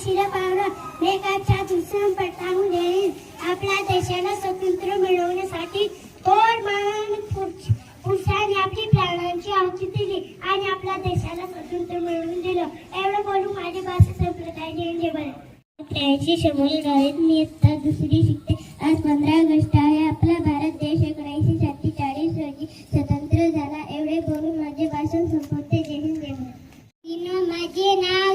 शिरपावरा मेघाच्या दुसरं पटावून देईल. आपल्या देशाला स्वातंत्र्य मिळवण्यासाठी थोर महान पुरुषांनी आपली प्राणांची आहुती दिली आणि आपल्या देशाला स्वातंत्र्य मिळवून दिलं. एवढं बोलून माझी भाषा संप्रदाय जय बरं. 83 शमोली गावीत मी इयत्ता दुसरी शिकते. आज 15 ऑगस्ट आहे. आपला भारत देश 1947 रोजी स्वतंत्र झाला. एवढे बोलून माझे भाषण संपवते. जय हिंद जय भारत. माझे नाव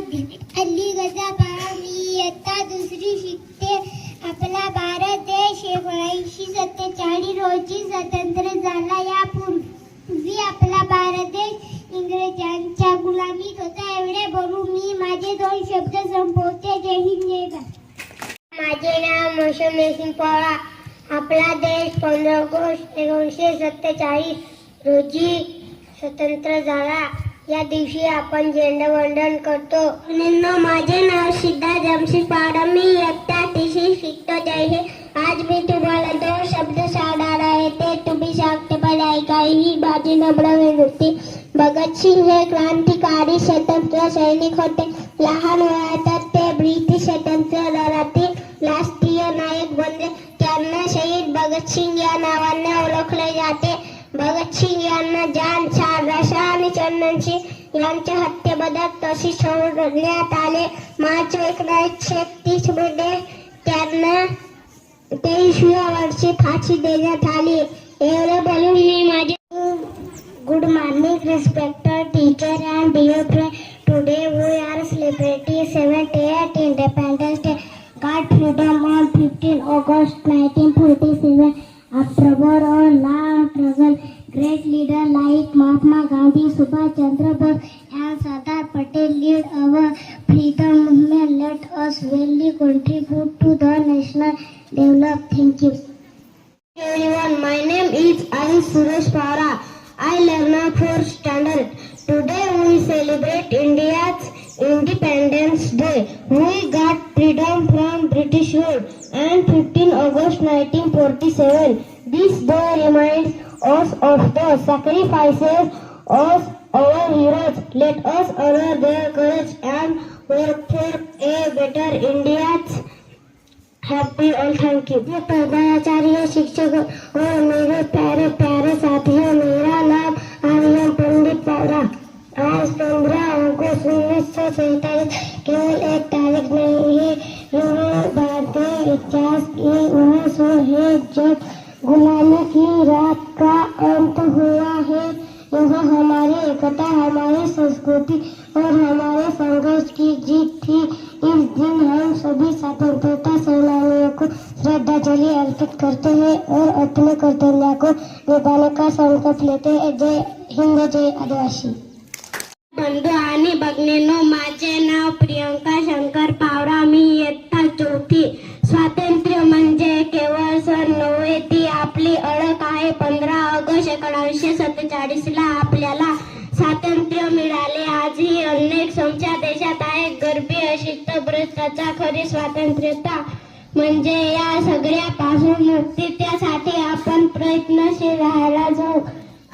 अली गजापारा. मी इयत्ता दुसरी शिकते. आपला भारत देश 1947 रोजी स्वतंत्र झाला. यापूर्वी आपला भारत देश इंग्रजांच्या गुलामीत होता. एवढे बोलून मी माझे 2 शब्द संपवते. जय हिंद जय भारत. माझे नाव मौसम रेशीम पवार. आपला देश 15 ऑगस्ट 1947 रोजी स्वतंत्र झाला. या दिवशी आपण झेंडावंदन करतो. माझे नाव सिद्धा जमशेद पवार. मी इयत्ता तिसरी शिकतो. जय हिंद. आज मी तुम्हाला 2 शब्द सांगणार आहे. ते तुम्ही शांतपणे ऐका. ही माझी नम्र विनंती. भगतसिंग हे क्रांतिकारी स्वातंत्र्य सैनिक होते. लहान वयातच ते ब्रिटिश स्वातंत्र्य लढ्यातील राष्ट्रीय नायक बनले. त्यांना शहीद भगतसिंग या नावाने ओळखले जाते. भगतसिंग यांना जान, रसा आणि चंदनसिंग यांच्या हत्येबद्दल तशी सोडण्यात आले. मार्च 1931 मध्ये त्यांना 23व्या वर्षी फाशी देण्यात आली. एवढं बोलून मी माझे Good morning, respected teacher and dear friend. Today we are celebrating 78th Independence Day. Got freedom on 15 August 1947. After war or long struggle, great leader like Mahatma Gandhi, Subhash Chandra Bose, and Sardar Patel led our freedom movement. Let us really contribute to the national development. Thank you. Everyone, my name is Ayush Suresh Pawara. I learn 4th standard. Today we celebrate India's Independence Day. We got freedom from British rule on 15 August 1947. This day reminds us of the sacrifices of our heroes. Let us honor their courage and work for a better India. Happy all thank you. प्रधानाचार्य शिक्षक और मेरे प्यारे प्यारे साथियों, मेरा नाम आर्यन पंडित पवार. आज 15 अगस्त 1947 केवल एक तारीख नहीं है, यह भारतीय इतिहास की वह सो है जब गुलामी की रात का अंत हुआ है. यह हमारी एकता, हमारी संस्कृति और हमारे संघर्ष की जीत थी. इस दिन हम सभी स्वतंत्रता सेनानियों को श्रद्धांजलि अर्पित करते हैं और अपने कर्तव्य को निभाने का संकल्प लेते हैं. जय हिंद जय आदिवासी. बंधू आणि भगिनींनो, माझे नाव प्रियंका शंकर पावरा. मी इयत्ता 4थी. स्वातंत्र्य म्हणजे केवळ सण नव्हे, ती आपली ओळख आहे. 15 ऑगस्ट 1947 ला आपल्याला स्वातंत्र्य मिळाले. आजही अनेक समस्या देशात आहेत. गरिबी, अशिस्त, भ्रष्टाचार. खरी स्वातंत्र्यता म्हणजे या सगळ्यापासून मुक्ती. त्यासाठी आपण प्रयत्नशील राहायला जाऊ.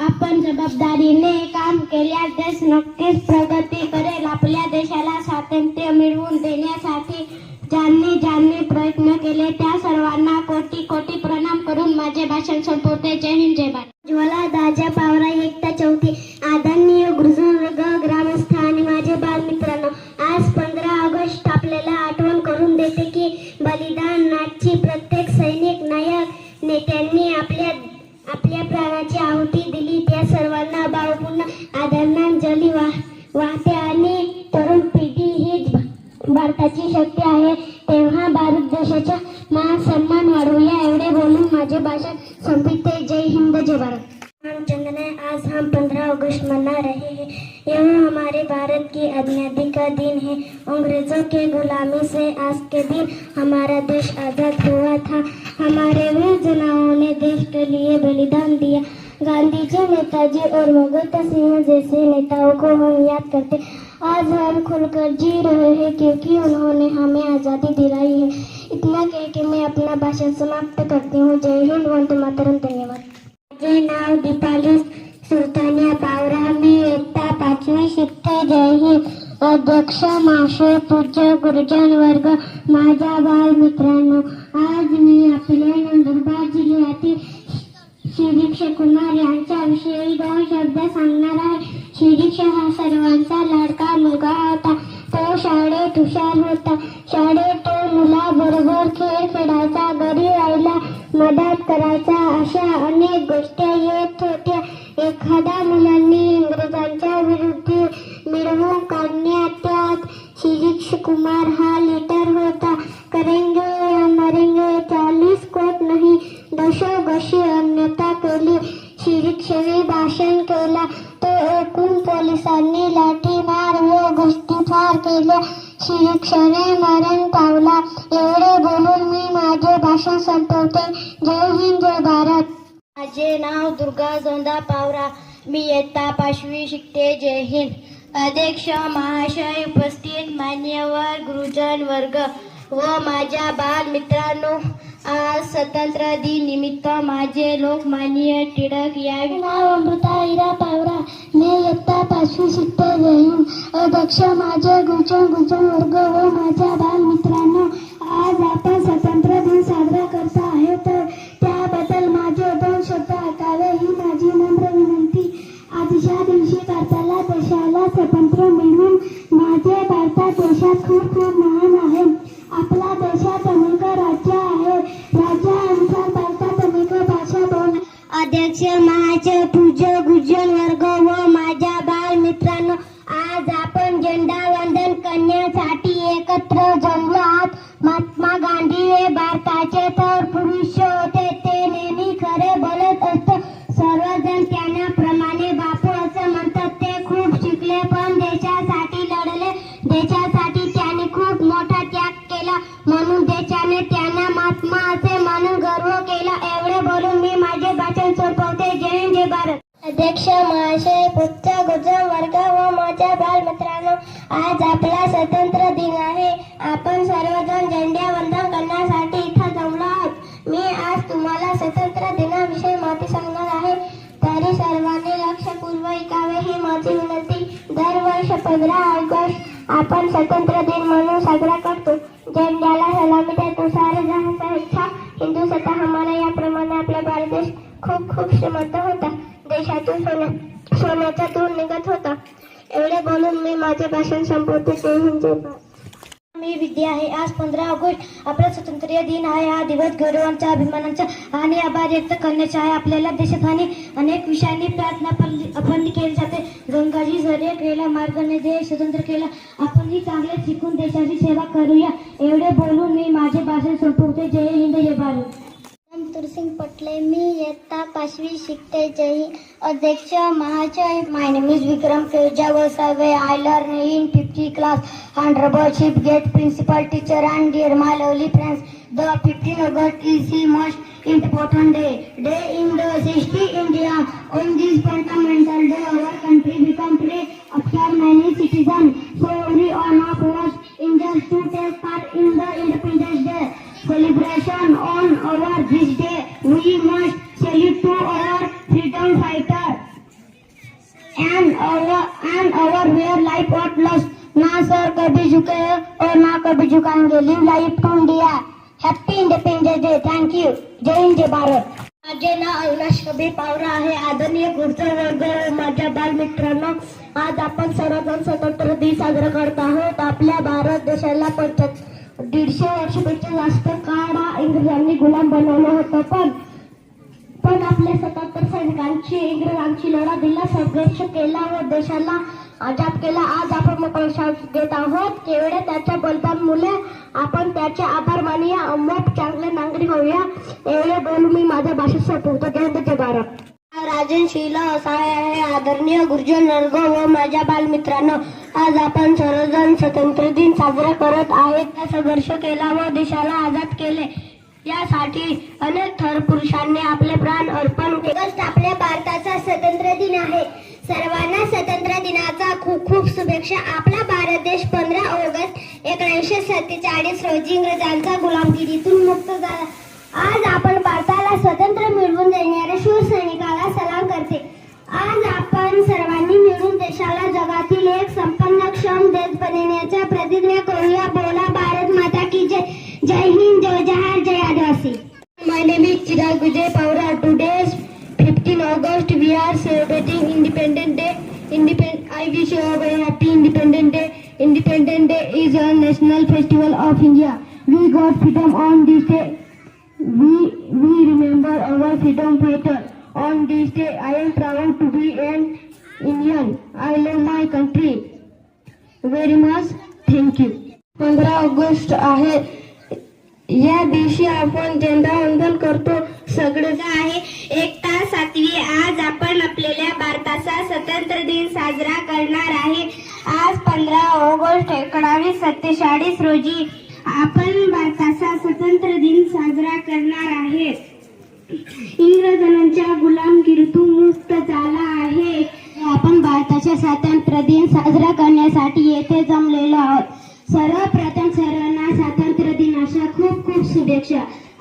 आपण जबाबदारीने काम केल्यास देश नक्कीच प्रगती करेल. आपल्या देशाला स्वातंत्र्य मिळवून देण्यासाठी ज्यांनी प्रयत्न केले त्या सर्वांना कोटी कोटी प्रणाम करून माझे भाषण संपवते. जय हिंद जय भारत. ज्वाला दाजा पावरा, इयत्ता 4थी. आदरणीय गुरुजनवर्ग, ग्रामस्थ आणि माझे बालमित्रांनो, आज 15 ऑगस्ट आपल्याला आठवण करून देते की बलिदानाची प्रत्येक सैनिक, नायक, नेत्यांनी आपल्या प्राणाची आहुती दिली. त्या सर्वांना भावपूर्ण आदरांजली वाहते. आणि तरुण पिढी हीच भारताची शक्ती आहे. तेव्हा भारत देशाचा मान सन्मान वाढवूया. एवढे बोलून माझे भाषण संपते. जय हिंद जय भारत. रामचंद्र है, आज हम 15 अगस्त मना रहे हैं. यह हमारे भारत की आज़ादी का दिन है. अंग्रेजों के गुलामी से आज के दिन हमारा देश आज़ाद हुआ था. हमारे वीर जवानों ने देश के लिए बलिदान दिया. गांधी जी, नेताजी और भगत सिंह जैसे नेताओं को हम याद करते. आज हम खुलकर जी रहे हैं क्योंकि उन्होंने हमें आज़ादी दिलाई है. इतना कह के मैं अपना भाषण समाप्त करती हूँ. जय हिंद, वंदे मातरम. धन्यवाद. माझे नाव दीपाली सुल्तानिया पावरा. मी इयत्ता 5वी शिकते. जय हिंद. आज अध्यक्ष महाशय, पूज्य गुरुजन वर्ग, माझ्या बालमित्रांनो, आज मी आपल्या नंदुरबार जिल्ह्यातील शिरीष कुमार यांच्याविषयी 2 शब्द सांगणार आहे. शिरीष हा सर्वांचा लाडका मुलगा होता. तो शाळेत हुशार होता. शाळेत तो मुलाबरोबर खेळ खेळायचा, घरी यायला मदत करायचा, अशा अनेक गोष्टी येत होत्या. एखाद्या मुलांनी इंग्रजांच्या विरुद्ध मिळवून काढण्यात त्यात शिरीष कुमार हा लीडर होता. करेंगे या मरेंगे 40 कोट नाही, दशोगशी अन्यथा केली. शिरीषने भाषण केला. तो ऐकून पोलिसांनी लाठीमार व गोष्टीफार केल्या. शिरीषने मरण पावला. एवढे बोलून मी माझे भाषण संपवते. जय हिंद, जय भारत. माझे नाव दुर्गा जोंदा पावरा. मी इयत्ता 5वी शिकते. जय हिंद. अध्यक्ष महाशय, उपस्थित मान्यवर गुरुजन वर्ग व माझ्या बाल मित्रांनो, आज स्वातंत्र्य दिन निमित्त माझे लोकमान्य टिळक या नाव अमृता हिरा पावरा. मी इयत्ता 5वी शिकते. जय हिंद. अध्यक्ष माझे गुरुजन वर्ग व माझ्या बाल मित्रांनो, आज आपण स्वातंत्र्य दिन साजरा करत आहे, तर त्याबद्दल माझे 2 शब्द ऐकावे ही माझी नम्र विनंती. आजच्या दिवशी भारताला देशाला स्वातंत्र्य मिळवून माझे भारत देशात खूप खूप महान आहे. आपला देशात अनेक राज्य आहे. राज्यानुसार भारतात अनेक भाषा बोल. अध्यक्ष महाशय, पूज्य गुरुजन वर्ग व माझ्या बाल मित्रांनो, आज आपण झेंडा वंदन करण्यासाठी एकत्र जमलो आहोत. महात्मा गांधी हे भारताचे थोर पुरुष होते. ते नेहमी खरे बोलत असत. सर्वजण त्यांना प्रमाणे बापू असं म्हणतात. ते खूप शिकले पण देशासाठी लढले. देशासाठी त्यांनी खूप मोठा त्याग केला, म्हणून देशाने त्यांना महात्मा असे म्हणून गर्व केला. एवढे बोलून मी माझे भाषण संपवते. जय हिंद, जय भारत. अध्यक्ष महाशय, पूज्य गुरुजन वर्ग व माझ्या बाल मित्रांनो, आज आपला स्वातंत्र्य दिन आहे. आपण सर्वजण झेंडा वंदन करण्यासाठी इथं जमलो आहोत. मी आज तुम्हाला स्वातंत्र्य दिनाविषयी माहिती सांगणार आहे, तरी सर्वांनी लक्षपूर्वक ऐकावे ही माझी विनंती. दरवर्षी 15 ऑगस्ट आपण स्वातंत्र्य दिन म्हणून साजरा करतो. झेंड्याला सलामी देतो. सारे जहां से अच्छा हिंदू सत्ता हमारा. याप्रमाणे आपला भारत देश खूप खूप श्रीमंत होता. देशातून सोन्याचा धूर निघत होता. एवढे बोलून मी माझे भाषण संपवते. जय हिंद, जय भारत. मी विद्या आहे. आज 15 ऑगस्ट आपला स्वातंत्र्य दिन आहे. हा दिवस गौरवांचा, अभिमानाचा आणि आभार व्यक्त करण्याचा आहे. आपल्याला देशात अनेक विषयांनी प्रार्थना आपण केली जाते. गंगाजी जरे केला, मार्गाने देश स्वतंत्र केला. आपणही चांगले शिकून देशाची सेवा करूया. एवढे बोलून मी माझे भाषण संपवते. जय हिंद, जय भारत. तुरसिंग पटले. मी इयत्ता 5वी शिकते. जय हिंद. अध्यक्ष महाशय, My name is Vikram Kejawasave. I learn in 5th class. Honorable Chief Guest Principal Teacher and dear my lovely friends, the 15th August is the most important day in the history India. On this fundamental day, our country become free after many citizens. So every one of us endeavors to take part in the Independence Day celebration. On our this day, we must salute to our freedom fighter and our real life what lost. ना सर कभी झुके और ना कभी झुकाएंगे. Live life to India. Happy independence day. Thank you. जय हिंद, जय भारत. माझे नाव अविनाश कबीर पावरा आहे. आदरणीय गुरुजन वर्ग, माझ्या बालमित्रांनो, आज आपण सर्वजण स्वातंत्र्य दिन साजरा करत आहोत. आपल्या भारत देशाला 150 वर्षापेक्षा जास्त काळ इंग्रजांनी गुलाम बनवलं होतं. पण आपल्या स्वातंत्र्य सैनिकांची इंग्रजांची लढा दिला, संघर्ष केला व देशाला आजाद केला. आज आपण मोकळा श्वास घेत आहोत. केवळ त्याच्या बलिदानामुळे आपण त्याचे आभार मानूया. मग चांगले नागरिक होऊया. एवढे बोलून मी माझ्या भाषेत संपवतो. जय हिंद, जय भारत. राजन शीला असा आहे. आदरणीय गुरुजन वर्ग व माझ्या बालमित्रांनो, आज आपण सर्वजण स्वातंत्र्य दिन साजरा करत आहेत. संघर्ष केला व देशाला आजाद केले. यासाठी अनेक थोर पुरुषांनी आपले प्राण अर्पण केले. आपल्या भारताचा स्वातंत्र्य दिन आहे. सर्वांना स्वातंत्र्य दिनाचा खूप खूप शुभेच्छा. आपला भारत देश 15 ऑगस्ट 1947 रोजी इंग्रजांच्या गुलामगिरीतून मुक्त झाला. आज आपण भारताला स्वातंत्र्य मिळवून देणाऱ्या शूर सैनिकाला सलाम करते. आज आपण सर्वांनी मिळून देशाला जगातील एक संपन्न, क्षम देश बनवण्याचा प्रतिज्ञा करूया. बोला भारत माता की जय. जय हिंद, जय जहार, जय आदिवासी. My name is Chirag Vijay Pawra. Today is 15 August. We are celebrating Independence Day. I wish you a very happy Independence Day. Independence Day is a national festival of India. We got freedom on this day. We remember our freedom fighter. On this day, I am proud to be an Indian. I love my country very much. Thank you. 15 August आहे. या दिवशी आपण झेंडावंदन करतो. सगळे आहे. एकता सातवी. आज आपण आपल्या भारताचा स्वतंत्र दिन साजरा करणार आहे. आज 15 ऑगस्ट 1947 रोजी आपण भारताचा स्वतंत्र दिन साजरा करणार आहे. इंग्रजांच्या गुलामगिरीतून मुक्त झाला आहे. आपण भारताचा स्वातंत्र्य दिन साजरा करण्यासाठी येथे जमलेलो आहोत. सर्वप्रथम सर्वांना स्वातंत्र्य दिनाच्या खूप खूप शुभेच्छा.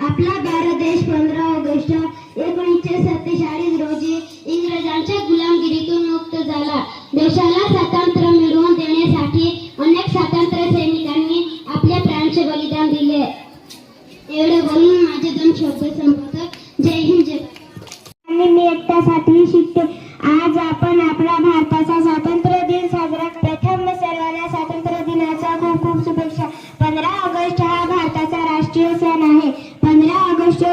आपला भारत देश 15 ऑगस्ट 1947 रोजी इंग्रजांच्या गुलामगिरीतून मुक्त झाला. देशाला स्वातंत्र्य मिळवून देण्यासाठी अनेक स्वातंत्र्य सैनिकांनी आपल्या प्राणांचे बलिदान दिले. एवढे बोलून माझे 2 शब्द संपवतो. जय हिंद, जय. आणि मी एकट्यासाठी शिकते. आज आपण आपला भारताचा स्वातंत्र्य दिन साजरा. प्रथम सर्वांना स्वातंत्र्य दिनाच्या खूप खूप शुभेच्छा. 15 ऑगस्ट हा भारताचा राष्ट्रीय सण आहे. 15 ऑगस्ट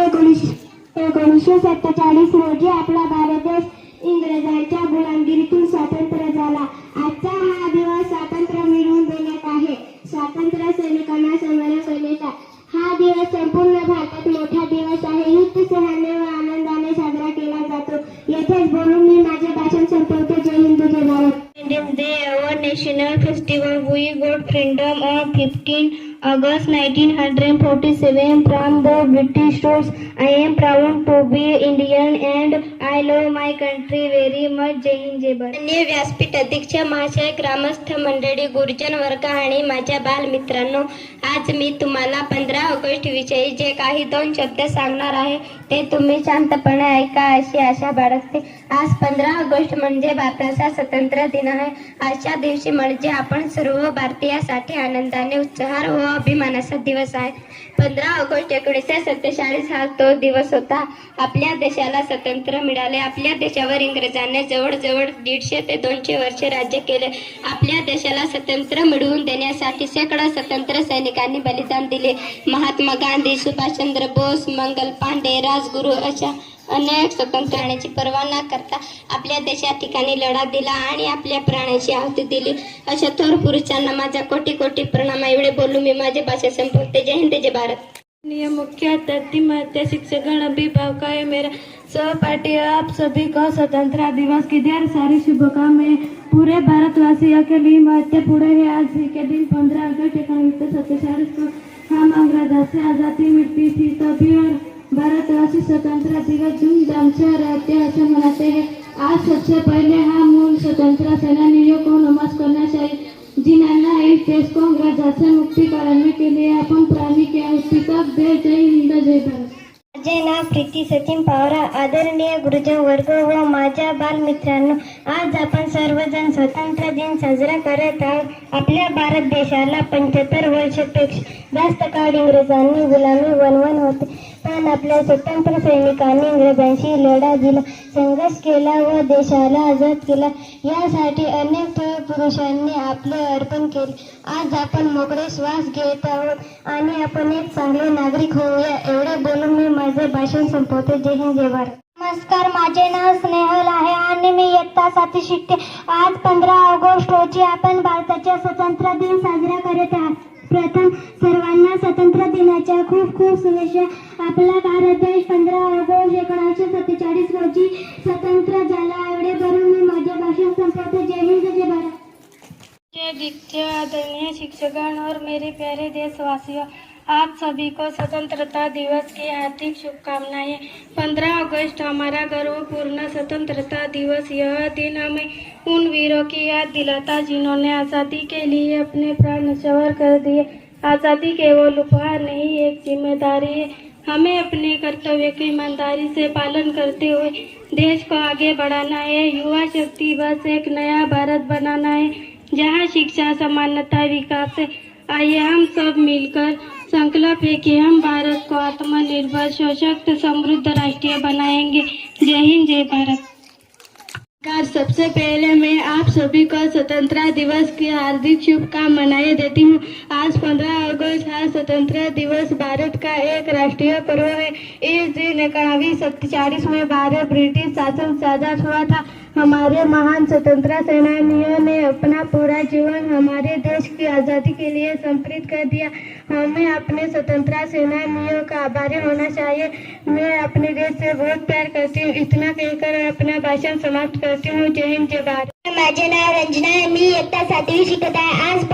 1947 रोजी आपला भारत देश इंग्रजांच्या गुलामगिरीतून स्वतंत्र झाला. आजचा हा दिवस स्वातंत्र्य मिळवून देण्यात आहे. स्वातंत्र्य सैनिकांना सन्मान करण्याचा हा दिवस संपूर्ण भारतात मोठा दिवस आहे. उत्साहाने व आनंदाने साजरा केला जातो. येथेच बोलून मी माझे भाषण संपवते. जय हिंद, जय Bharat. Independence Day, our national festival. We got freedom on 15 August 1947 from the British rule. I am proud to be Indian and I love my country very much. जय हिंद, जय भारत. माननीय व्यासपीठ अध्यक्ष महाशय, ग्रामस्थ मंडळी, गुरुजन वर्ग आणि माझ्या बालमित्रांनो, आज मी तुम्हाला 15 ऑगस्ट विषयी जे काही 2 शब्द सांगणार आहे ते तुम्ही शांतपणे ऐका अशी आशा बाळगते. आज 15 ऑगस्ट म्हणजे भारताचा स्वातंत्र्य दिन आहे. आजच्या दिवशी म्हणजे आपण सर्व भारतीयांसाठी आनंदाने, उत्साहात व अभिमानाचा दिवस आहे. 15 ऑगस्ट 1947 हा तो दिवस होता. आपल्या देशाला स्वातंत्र्य मिळाले. आपल्या देशावर इंग्रजांनी जवळजवळ 150 ते 200 वर्षे राज्य केले. आपल्या देशाला स्वातंत्र्य मिळवून देण्यासाठी शेकडो स्वतंत्र सैनिकांनी बलिदान दिले. महात्मा गांधी, सुभाषचंद्र बोस, मंगल पांडे, राजगुरू अशा अनेक स्वातंत्र्याची पर्वा न करता आपल्या देशा ठिकाणी लढा दिला आणि आपल्या प्राणाची आहुती दिली. अशा थोर पुरुषांना माझा कोटी कोटी प्रणाम. एवढे बोलून मी माझे भाषण संपवते. जय हिंद, जय भारत. मुख्य अतिथि, महत्व शिक्षकगण, अभिभावक, मेरा सहपाठी, आप सभी को स्वतंत्रता दिवस की ढेर सारी शुभकामनाएं. पूरे भारतवासियों के लिए महत्वपूर्ण है आज ही के दिन 15 अगस्त 1947 को हम अंग्रेजों से आजादी मिलती थी. तभी और भारतवासी स्वतंत्रता दिवस धूमधाम से रहते ऐसे मनाते हैं. आज सबसे पहले हम मूल स्वतंत्रता सेनानियों को नमस्कार करना चाहिए जिन्होंने इस देश को अंग्रेजों से मुक्ति कराने के लिए अपन प्राणी की आहुति तक दे. जय हिंद, जय भारत. माझे नाव प्रीती सचिन पवार. आदरणीय गुरुजन वर्ग व माझ्या बालमित्रांनो, आज आपण सर्वजण स्वातंत्र्य दिन साजरा करत आहोत. आपल्या भारत देशाला 75 वर्षापेक्षा जास्त काळ इंग्रजांनी गुलामी बनवून होते, पण आपल्या स्वतंत्र सैनिकांनी इंग्रजांशी लढा दिला, संघर्ष केला व देशाला आझाद केला. यासाठी अनेक थोर पुरुषांनी आपले अर्पण केले. आज आपण मोकळे श्वास घेत आहोत आणि आपण एक चांगले नागरिक होऊया. एवढे बोलून मी माझे भाषण संपवते. जय हिंद, जय भारत. नमस्कार, माझे नाव स्नेहल आहे आणि मी इयत्ता 7 शिकते. आज 15 ऑगस्ट रोजी आपण भारताचा स्वातंत्र्य दिन साजरा करत आहोत. प्रथम सर्वांना स्वातंत्र्य दिनाच्या खूप खूप शुभेच्छा. आपला भारत देश 15 ऑगस्ट 1947 रोजी स्वतंत्र झाला. एवढे करून मी माझे भाषण संपवते. जय हिंद, जय भारत. दीक्षित, आदरणीय शिक्षकगण और मेरे प्यारे देशवासियों, आप सभी को स्वतंत्रता दिवस की हार्दिक शुभकामनाएं. 15 अगस्त हमारा गर्वपूर्ण स्वतंत्रता दिवस. यह दिन हमें उन वीरों की याद दिलाता जिन्होंने आज़ादी के लिए अपने प्राण न्यौछावर कर दिए. आज़ादी केवल उपहार नहीं, एक जिम्मेदारी है. हमें अपने कर्तव्य की ईमानदारी से पालन करते हुए देश को आगे बढ़ाना है. युवा शक्ति बस एक नया भारत बनाना है. जहाँ शिक्षा, समानता, विकास है। आइए हम सब मिलकर संकल्प है कि हम भारत को आत्मनिर्भर, सशक्त, समृद्ध राष्ट्रीय बनाएंगे। जय हिंद, जय भारत। सबसे पहले मैं आप सभी को स्वतंत्रता दिवस की हार्दिक शुभकामनाएं देती हूँ। आज 15 अगस्त है। स्वतंत्रता दिवस भारत का एक राष्ट्रीय पर्व है। इस दिन 1947 में भारत ब्रिटिश शासन से आजाद हुआ था। हमारे महान स्वतंत्रता सेनानियों ने अपना पूरा जीवन हमारे देश की आजादी के लिए समर्पित कर दिया। हमें अपने स्वतंत्रता सेनानियों का आभारी होना चाहिए। मैं अपने देश से बहुत प्यार करती हूँ। इतना कहकर अपना भाषण समाप्त करती हूँ। जय हिंद, जय भारत। माझे नाव रंजना आहे. मी इयत्ता 7वी शिकत आहे. आज